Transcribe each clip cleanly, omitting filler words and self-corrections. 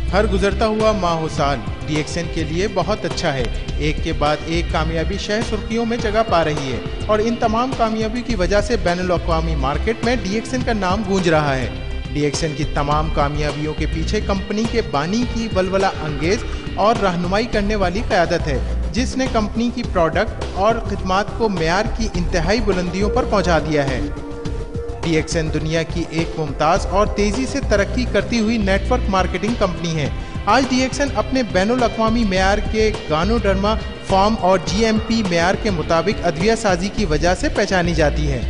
हर गुजरता हुआ माह و साल DXN के लिए बहुत अच्छा है। एक के बाद एक कामयाबी शह सुर्खियों में जगह पा रही है और इन तमाम कामयाबी की वजह से बैनुल-अक़वामी मार्केट में DXN का नाम गूंज रहा है। DXN की तमाम कामयाबियों के पीछे कंपनी के बानी की वलवला अंगेज और रहनुमाई करने वाली क़यादत है, जिसने कंपनी की प्रोडक्ट और खिदमात को मेयार की इंतहाई बुलंदियों पर पहुंचा दिया है। DXN दुनिया की एक मुमताज़ और तेज़ी से तरक्की करती हुई नेटवर्क मार्केटिंग कंपनी है। आज DXN अपने बैनुल-अक़वामी मेयार के गानोडर्मा फार्म और GMP मेयार के मुताबिक अद्विया साजी की वजह से पहचानी जाती है।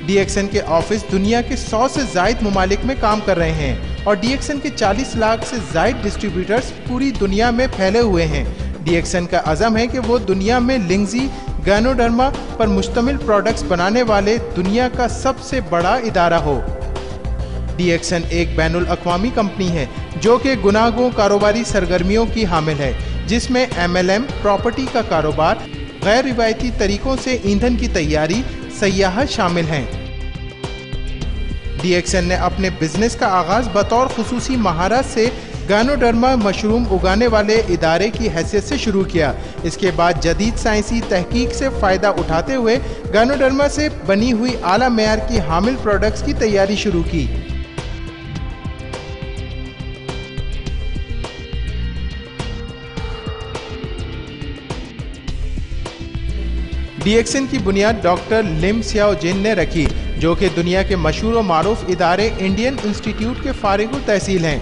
DXN के ऑफिस दुनिया के 100 से ज़ायद ममालिक में काम कर रहे हैं और DXN के 40 लाख से ज़ायद डिस्ट्रीब्यूटर्स पूरी दुनिया में फैले हुए हैं। DXN का अज़म है कि वो दुनिया में लिंगजी गानोडर्मा पर मुश्तमिल प्रोडक्ट्स बनाने वाले दुनिया का सबसे बड़ा इदारा हो। DXN एक बैनुल-अक़वामी कंपनी है जो कि गुनागों कारोबारी सरगर्मियों की हामिल है, जिसमें MLM, प्रॉपर्टी का कारोबार, गैर रिवायती तरीकों से ईंधन की तैयारी, सयाहत शामिल हैं। DXN ने अपने बिजनेस का आगाज बतौर खुसूसी महारत से गानोडर्मा मशरूम उगाने वाले इदारे की हैसियत से शुरू किया। इसके बाद जदीद साइंसी तहकीक से फ़ायदा उठाते हुए गानोडर्मा से बनी हुई आला मेयार की हामिल प्रोडक्ट्स की तैयारी शुरू की। DXN की बुनियाद डॉक्टर लिम सियाओ जिन ने रखी, जो कि दुनिया के मशहूर और मारूफ इदारे इंडियन इंस्टीट्यूट के फारिगुल तहसील हैं।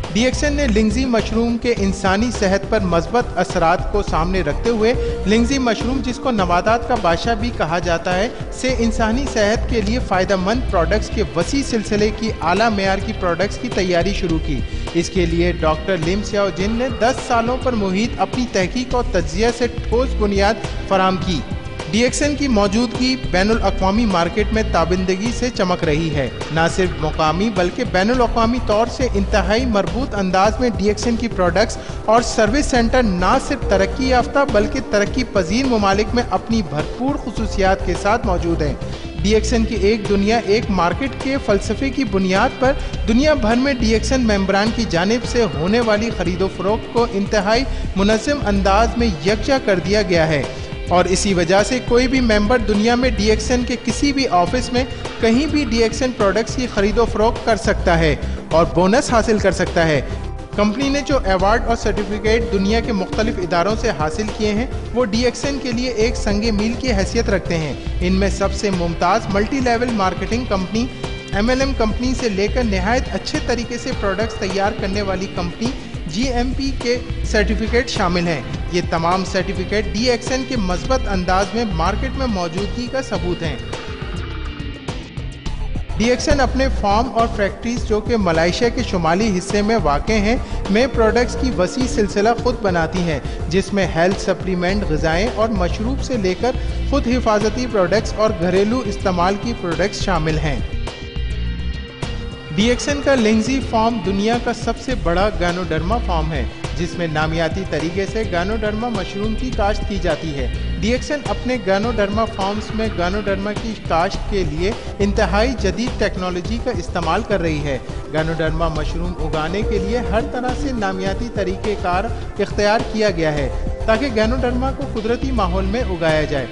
DXN ने लिंगजी मशरूम के इंसानी सेहत पर मस्बत असरात को सामने रखते हुए लिंगजी मशरूम, जिसको नबातात का बादशाह भी कहा जाता है, से इंसानी सेहत के लिए फ़ायदेमंद प्रोडक्ट्स के वसी सिलसिले की आला मेयार की प्रोडक्ट्स की तैयारी शुरू की। इसके लिए डॉक्टर लिम सियाओ जिन ने 10 सालों पर मुहित अपनी तहकीक और तज्ज़िया से ठोस बुनियाद फराम की। DXN की मौजूदगी बैनुल-अक़वामी मार्केट में ताबिंदगी से चमक रही है। न सिर्फ मुकामी बल्कि बैनुल-अक़वामी तौर से इंतहाई मरबूत अंदाज में DXN की प्रोडक्ट्स और सर्विस सेंटर न सिर्फ तरक्की याफ्ता बल्कि तरक्की पजीर ममालिक में अपनी भरपूर खुसूसियात के साथ मौजूद हैं। DXN की एक दुनिया एक मार्केट के फ़लसफ़े की बुनियाद पर दुनिया भर में DXN मेंबरान की जानिब से होने वाली खरीदो फरोख्त को इंतहाई मुनज़्ज़म अंदाज में यकजा कर दिया गया है और इसी वजह से कोई भी मेंबर दुनिया में DXN के किसी भी ऑफिस में कहीं भी DXN प्रोडक्ट्स की खरीदो फरोख्त कर सकता है और बोनस हासिल कर सकता है। कंपनी ने जो अवार्ड और सर्टिफिकेट दुनिया के मुख्तलिफ इदारों से हासिल किए हैं, वो DXN के लिए एक संगे मील की हैसियत रखते हैं। इनमें सबसे Mumtaz multi level marketing company, MLM company से लेकर नहायत अच्छे तरीके से प्रोडक्ट्स तैयार करने वाली कंपनी GMP के सर्टिफिकेट शामिल हैं। ये तमाम सर्टिफिकेट DXN के मज़बूत अंदाज में मार्केट में मौजूदगी का सबूत हैं। DXN अपने फार्म और फैक्ट्रीज, जो कि मलेशिया के शुमाली हिस्से में वाक़ हैं, में प्रोडक्ट्स की वसी सिलसिला खुद बनाती हैं, जिसमें हेल्थ सप्लीमेंट, ग़िज़ाएँ और मशरूब से लेकर खुद हिफाजती प्रोडक्ट्स और घरेलू इस्तेमाल की प्रोडक्ट्स शामिल हैं। DXN का लिंगजी फार्म दुनिया का सबसे बड़ा गानोडर्मा फार्म है, जिसमें नामियाती तरीके से गानोडर्मा मशरूम की काश्त की जाती है। DXN अपने गानोडर्मा फार्म्स में गानोडर्मा की काश्त के लिए इंतहाई जदीद टेक्नोलॉजी का इस्तेमाल कर रही है। गानोडर्मा मशरूम उगाने के लिए हर तरह से नामियाती तरीक़ेकार इख्तियार किया गया है ताकि गानोडर्मा को कुदरती माहौल में उगाया जाए।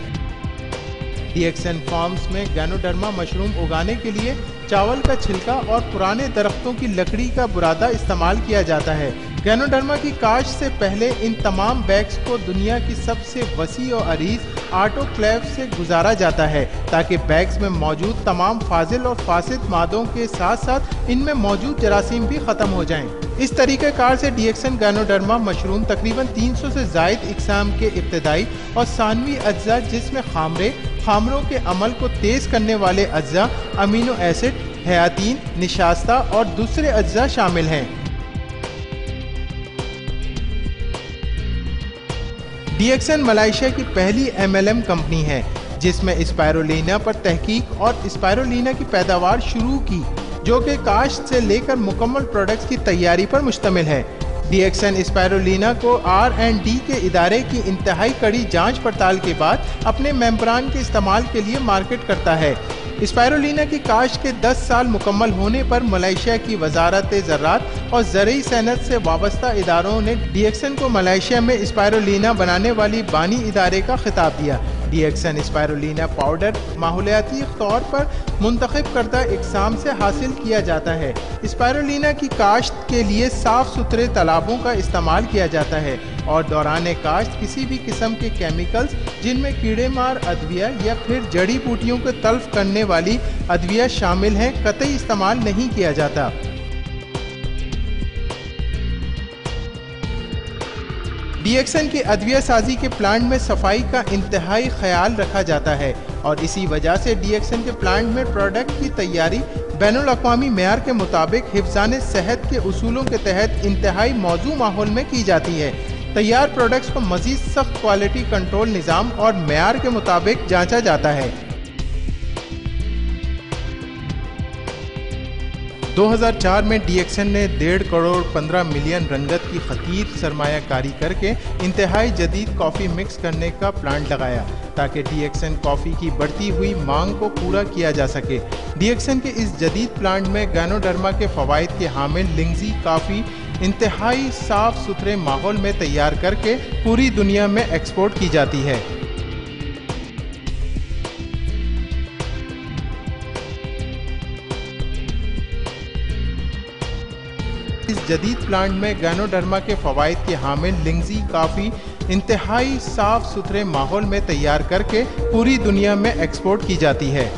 DXN फार्म्स में गानोडर्मा मशरूम उगाने के लिए चावल का छिलका और पुराने दरख्तों की लकड़ी का बुरादा इस्तेमाल किया जाता है। गानोडर्मा की काश्त से पहले इन तमाम बैग्स को दुनिया की सबसे वसी और अरीज ऑटोक्लेव से गुजारा जाता है ताकि बैग्स में मौजूद तमाम फाजिल और फासिद मादों के साथ साथ इनमें मौजूद जरासीम भी ख़त्म हो जाएं। इस तरीक़ेकार से DXN गानोडर्मा मशरूम तकरीबन 300 से ज़ायद इक़साम के इब्तदाई और सानवी अज्जा, जिसमें खामरों के अमल को तेज़ करने वाले अज्जा, अमीनो एसिड, हयातीन, निशास्ता और दूसरे अज्जा शामिल हैं। DXN मलेशिया की पहली MLM कंपनी है जिसमें स्पायरुलिना पर तहकीक और स्पायरुलिना की पैदावार शुरू की, जो कि काश्त से लेकर मुकम्मल प्रोडक्ट्स की तैयारी पर मुश्तमिल है। DXN स्पायरुलिना को R&D के इदारे की इंतहाई कड़ी जांच पड़ताल के बाद अपने मेंबरान के इस्तेमाल के लिए मार्केट करता है। اسپائرولینا کی کاشت کے 10 سال مکمل ہونے پر ملائیشیا کی وزارت زراعت اور زرعی صنعت سے وابستہ اداروں نے ڈی ایکسن کو ملائیشیا میں اسپائرولینا بنانے والی بانی ادارے کا خطاب دیا۔ ڈی ایکسن اسپائرولینا پاؤڈر ماحولیاتی طور پر منتخب کردہ اقسام سے حاصل کیا جاتا ہے۔ اسپائرولینا کی کاشت کے لیے صاف ستھرے تالابوں کا استعمال کیا جاتا ہے اور دوران کاشت کسی بھی قسم کے کیمیکلز جن میں کیڑے مار ادویہ یا پھر جڑی بوٹیوں کو تلف کرنے والی ادویہ شامل ہیں قطعی استعمال نہیں کیا جاتا۔ ڈی ایکسن کی ادویہ سازی کے پلانٹ میں صفائی کا انتہائی خیال رکھا جاتا ہے اور اسی وجہ سے ڈی ایکسن کے پلانٹ میں پروڈکٹ کی تیاری بین الاقوامی معیار کے مطابق حفظان صحت کے اصولوں کے تحت انتہائی موزوں ماحول میں کی جاتی ہے۔ تیار پروڈکٹس کو مزید سخت کوالٹی کنٹرول نظام اور معیار کے مطابق جانچا جاتا ہے۔ 2004 میں ڈی ایکسن نے 1.5 کروڑ 15 ملین رنگت کی خطیر سرمایہ کاری کر کے انتہائی جدید کافی مکس کرنے کا پلانٹ لگایا تاکہ ڈی ایکسن کافی کی بڑھتی ہوئی مانگ کو پورا کیا جا سکے۔ ڈی ایکسن کے اس جدید پلانٹ میں گینوڈرما کے فوائد کے حامل لنگزی کافی انتہائی صاف ستھرے ماحول میں تیار کر کے پوری دنیا میں ایکسپورٹ کی جاتی ہے۔ اس جدید پلانٹ میں گینوڈرما کے فوائد کے حامل لنگزی کافی انتہائی صاف ستھرے ماحول میں تیار کر کے پوری دنیا میں ایکسپورٹ کی جاتی ہے۔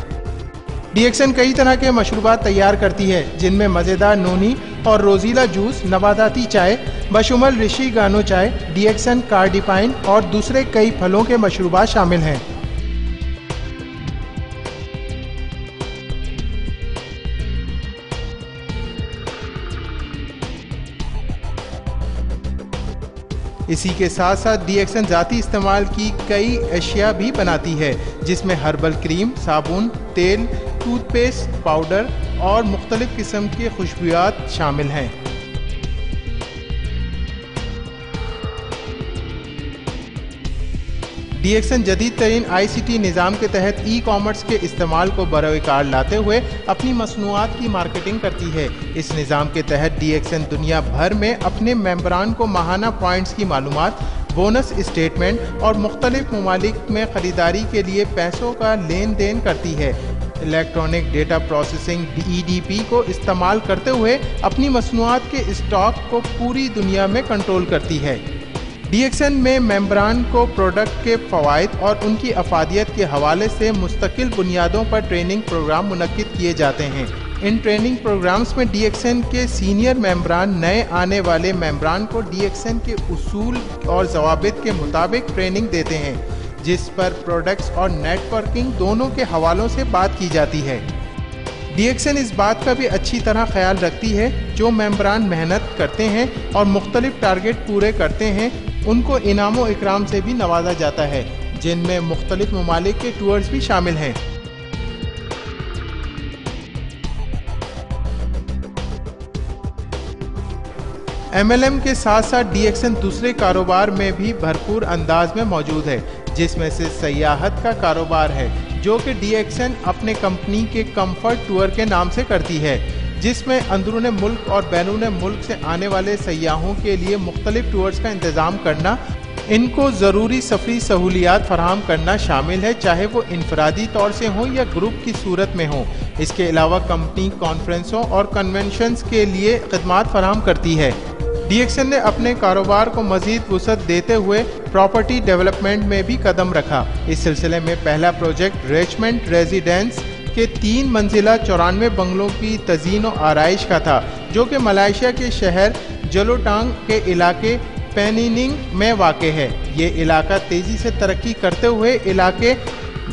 ڈی ایکسن کئی طرح کے مشروبات تیار کرتی ہے جن میں مزیدار نونی اور روزیلا جوس، نباتاتی چائے بشمول رشی گانو چائے، ڈی ایکسن کارڈیپائن اور دوسرے کئی پھلوں کے مشروبات شامل ہیں۔ اسی کے ساتھ ساتھ ڈی ایکسن ذاتی استعمال کی کئی اشیاء بھی بناتی ہے جس میں ہربل کریم، صابن، تیل، ٹوتھ پیسٹ، پاؤڈر اور مختلف قسم کے خوشبویات شامل ہیں۔ ڈی ایکسن جدید ترین آئی سی ٹی نظام کے تحت ای کامرس کے استعمال کو بروئے کار لاتے ہوئے اپنی مصنوعات کی مارکیٹنگ کرتی ہے۔ اس نظام کے تحت ڈی ایکسن دنیا بھر میں اپنے ممبران کو ماہانہ پوائنٹس کی معلومات، بونس اسٹیٹمنٹ اور مختلف ممالک میں خریداری کے لیے پیسوں کا لین دین کرتی ہے۔ Electronic data processing E D P کو استعمال کرتے ہوئے اپنی مصنوعات کے اسٹاک کو پوری دنیا میں کنٹرول کرتی ہے۔ ڈی ایکسن میں ممبران کو پروڈکٹ کے فوائد اور ان کی افادیت کے حوالے سے مستقل بنیادوں پر ٹریننگ پروگرام منعقد کیے جاتے ہیں۔ ان ٹریننگ پروگرامز میں ڈی ایکسن کے سینئر ممبران نئے آنے والے ممبران کو ڈی ایکسن کے اصول اور ضوابط کے مطابق ٹریننگ دیتے ہیں، جس پر پروڈکٹس اور نیٹ ورکنگ دونوں کے حوالوں سے بات کی جاتی ہے۔ ڈی ایکسن اس بات کا بھی اچھی طرح خیال رکھتی ہے جو ممبران محنت کرتے ہیں اور مختلف ٹارگٹ پورے کرتے ہیں ان کو انعام و اکرام سے بھی نوازا جاتا ہے، جن میں مختلف ممالک کے ٹورز بھی شامل ہیں۔ ایم ایل ایم کے ساتھ ساتھ ڈی ایکسن دوسرے کاروبار میں بھی بھرپور انداز میں موجود ہے، جس میں سے سیاحت کا کاروبار ہے جو کہ ڈی ایکسن اپنے کمپنی کے کمفرٹ ٹور کے نام سے کرتی ہے، جس میں اندرون ملک اور بیرون ملک سے آنے والے سیاحوں کے لیے مختلف ٹورز کا انتظام کرنا، ان کو ضروری سفری سہولیات فراہم کرنا شامل ہے، چاہے وہ انفرادی طور سے ہوں یا گروپ کی صورت میں ہوں۔ اس کے علاوہ کمپنی کانفرنسوں اور کنونشنز کے لیے خدمات فراہم کرتی ہے۔ ڈی ایکسن نے اپنے کاروبار کو مزید وسعت دیتے ہوئے پراپرٹی ڈیولپمنٹ میں بھی قدم رکھا۔ اس سلسلے میں پہلا پروجیکٹ ریچمنڈ ریزیڈنس کے 3 منزلہ 94 بنگلوں کی تزئین و آرائش کا تھا، جو کہ ملائیشیا کے شہر جلوٹانگ کے علاقے پینیننگ میں واقع ہے۔ یہ علاقہ تیزی سے ترقی کرتے ہوئے علاقے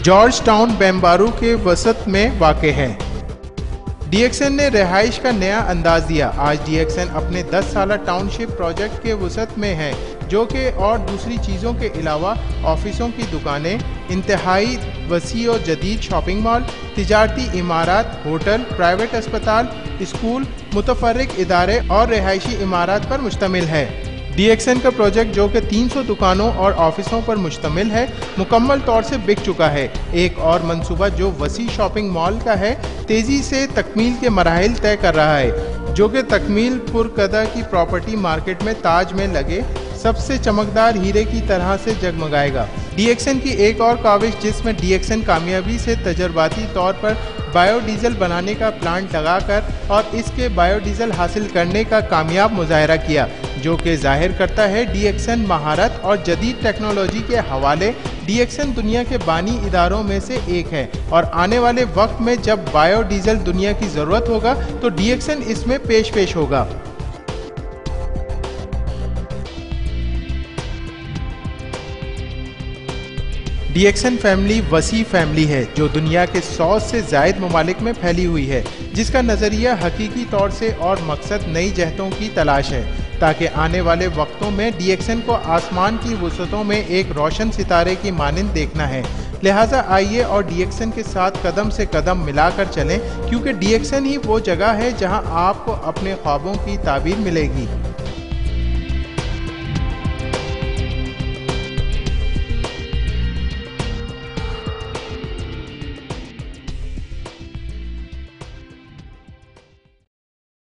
جارج ٹاؤن بیمبارو کے وسط میں واقع ہے۔ ڈی ایکسن نے رہائش کا نیا انداز دیا۔ آج ڈی ایکسن اپنے 10 سالہ ٹاؤن شپ پروجیکٹ کے وسط میں ہے، جو کہ اور دوسری چیزوں کے علاوہ آفسوں کی دکانیں، انتہائی وسیع و جدید شاپنگ مال، تجارتی عمارات، ہوٹل، پرائیویٹ اسپتال، اسکول، متفرق ادارے اور رہائشی عمارات پر مشتمل ہے۔ DXN का प्रोजेक्ट, जो कि 300 दुकानों और ऑफिसों पर मुश्तमिल है, मुकम्मल तौर से बिक चुका है। एक और मंसूबा जो वसी शॉपिंग मॉल का है, तेजी से तकमील के मराहिल तय कर रहा है, जो कि तकमील पुरकदा की प्रॉपर्टी मार्केट में ताज में लगे सबसे चमकदार हीरे की तरह से जगमगाएगा। DXN की एक और काविश, जिसमें DXN कामयाबी से तजर्बाती तौर पर बायोडीजल बनाने का प्लांट लगाकर और इसके बायोडीजल हासिल करने का कामयाब मुजाहरा किया, जो कि जाहिर करता है DXN महारत और जदीद टेक्नोलॉजी के हवाले DXN दुनिया के बानी इदारों में से एक है और आने वाले वक्त में जब बायोडीजल दुनिया की ज़रूरत होगा तो DXN इसमें पेश होगा। DXN फैमिली वसी फैमिली है जो दुनिया के 100 से ज़ायद ममालिक में फैली हुई है, जिसका नज़रिया हकीकी तौर से और मकसद नई जहतों की तलाश है, ताकि आने वाले वक्तों में DXN को आसमान की वसअतों में एक रोशन सितारे की मानिंद देखना है। लिहाजा आइए और DXN के साथ कदम से कदम मिलाकर चलें, क्योंकि DXN ही वो जगह है जहां आपको अपने ख्वाबों की ताबीर मिलेगी।